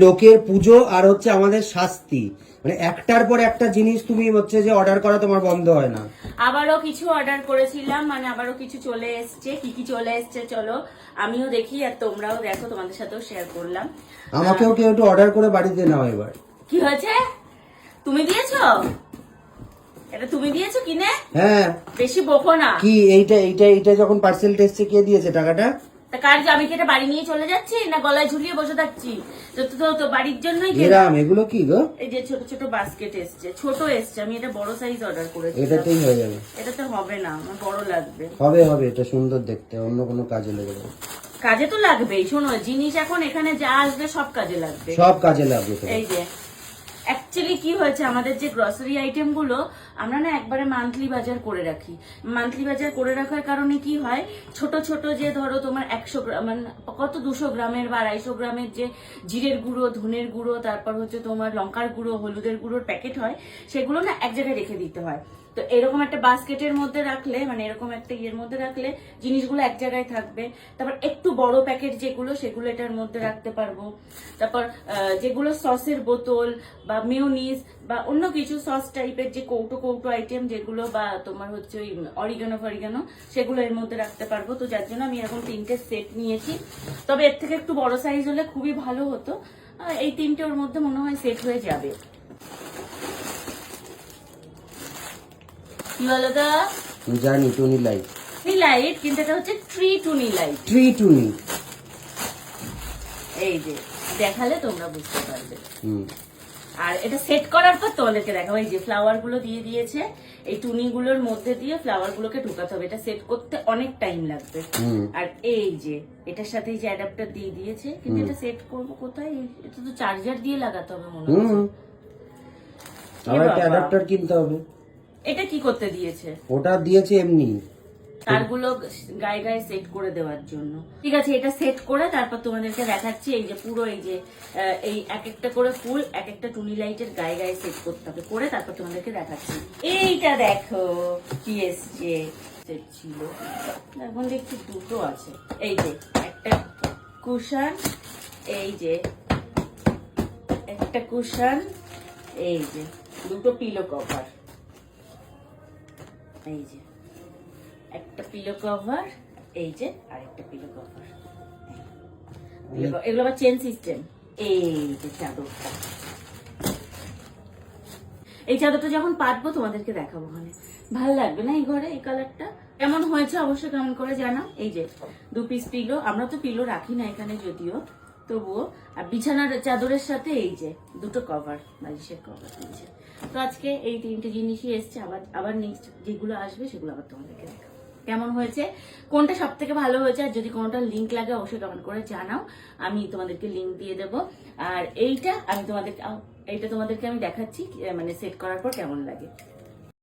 লোকের পুজো আর হচ্ছে আমাদের শাস্তি, মানে একটার পর একটা জিনিস তুমি হচ্ছে যে অর্ডার করা তোমার বন্ধ হয় না। আবারও কিছু অর্ডার করেছিলাম, মানে আবারও কিছু চলে এসছে। কি কি চলে এসছে চলো আমিও দেখি আর তোমরাও দেখো, তোমাদের সাথেও শেয়ার করলাম। আমাকেও কেউ একটু অর্ডার করে বাড়িতে নাও এবার। কি হয়েছে? তুমি দিয়েছো? এটা তুমি দিয়েছো কিনে? হ্যাঁ। বেশি বকো না। কি এইটা যখন পার্সেলটা এসছে কে দিয়েছে টাকাটা? কার যে আমি কি এটা বাড়ি নিয়ে চলে যাচ্ছি না গলায় ঝুলিয়ে বসে থাকছি? তো বাড়ির জন্যই এরাম। এগুলো কি গো? এই যে ছোট ছোট বাস্কেট এসছে, ছোট এসছে, আমি এটা বড় সাইজ অর্ডার করেছি। এটাতেই হয়ে যাবে। এটাতে হবে না, আমার বড় লাগবে। হবে, এটা সুন্দর দেখতে, অন্য কোনো কাজে লেগে যাবে। কাজে তো লাগবেই, শোনো জিনিস এখন এখানে যা আসবে সব কাজে লাগবে, সব কাজে লাগবে। এই যে অ্যাকচুয়ালি কি হয়েছে, আমাদের যে গ্রসারি আইটেম গুলো আমরা না একবারে মান্থলি বাজার করে রাখি। মান্থলি বাজার করে রাখার কারণে কি হয়, ছোট ছোট যে ধরো তোমার 100 গ্রাম, মানে কত 200 গ্রামের বা 250 গ্রামের যে জিরের গুঁড়ো, ধনের গুঁড়ো, তারপর হচ্ছে তোমার লঙ্কার গুঁড়ো, হলুদের গুঁড়োর প্যাকেট হয়, সেগুলো না এক জায়গায় রেখে দিতে হয়। তো এরকম একটা বাস্কেটের মধ্যে রাখলে, মানে এরকম একটা ইয়ের মধ্যে রাখলে জিনিসগুলো এক জায়গায় থাকবে। তারপর একটু বড় প্যাকেট যেগুলো, সেগুলো এটার মধ্যে রাখতে পারবো। তারপর যেগুলো সসের বোতল বা মিউনিস বা অন্য কিছু সস টাইপের যে কৌটো কৌটো আইটেম যেগুলো, বা তোমার হচ্ছে ওই অরিগানো ফরিগানো, সেগুলো এর মধ্যে রাখতে পারবো। তো যার জন্য আমি এরকম 3টে সেট নিয়েছি। তবে এর থেকে একটু বড় সাইজ হলে খুবই ভালো হতো। এই 3টে ওর মধ্যে মনে হয় সেট হয়ে যাবে। কি বলো তো? জানি টুনি লাইট। লাইট, কিন্তু এটা হচ্ছে ট্রি টুনি লাইট। ট্রি টুনি। এই যে দেখালে তোমরা বুঝতে পারবে। আর এটা সেট করার পর তোমাদেরকে দেখাবো। এই যে ফ্লাওয়ার গুলো দিয়ে দিয়েছে, এই টুনি গুলোর মধ্যে দিয়ে ফ্লাওয়ার গুলোকে ঢুকাতে হবে। এটা সেট করতে অনেক টাইম লাগবে। আর এই যে এটার সাথে যে অ্যাডাপ্টার দিয়ে দিয়েছে, কিন্তু এটা সেট করবো কোথায়? এটা তো চার্জার দিয়ে লাগাতে হবে মনে হচ্ছে। আবার একটা অ্যাডাপ্টার কিনতে হবে। এটা কি করতে দিয়েছে? ওটা দিয়েছে এমনি তারগুলো গায়ে গায়ে সেট করে দেওয়ার জন্য। ঠিক আছে, এটা সেট করে তারপর তোমাদেরকে দেখাচ্ছি। এই যে পুরো এই যে এই এক একটা করে ফুল এক একটা টুনি লাইটের গায়ে গায়ে সেট করতে হবে, করে তারপর তোমাদেরকে দেখাচ্ছি। এইটা দেখো কি এসছে, সেট ছিল, এখন দেখছি দুটো আছে। এই যে একটা কুশন, এই যে একটা কুশন, এই যে দুটো পিলো কভার, এই যে একটা পিলো কভার, এই যে আরেকটা পিলো কভার। এগুলো আবার চেন সিস্টেম। এই যে চাদরটা, এই চাদরটা যখন পাতবো তোমাদেরকে দেখাবো। মানে ভালো লাগবে না এই ঘরে এই কালারটা? কেমন হয়েছে অবশ্যই কমেন্ট করে জানাও। এই যে 2 পিস পিলো, আমরা তো পিলো রাখি না এখানে যদিও, তবুও। আর বিছানার চাদরের সাথে এই যে দুটো কভার, বালিশের কভার দিয়েছে। তো আজকে এই 3টে জিনিসই এসছে। আবার নেক্সট যেগুলো আসবে সেগুলো আবার তোমাদেরকে দেখাবো। কেমন হয়েছে, কোনটা সব থেকে ভালো হয়েছে, আর যদি কোনোটা লিঙ্ক লাগে অবশ্যই কমেন্ট করে জানাও, আমি তোমাদেরকে লিঙ্ক দিয়ে দেবো। আর এইটা তোমাদেরকে আমি দেখাচ্ছি, মানে সেট করার পর কেমন লাগে।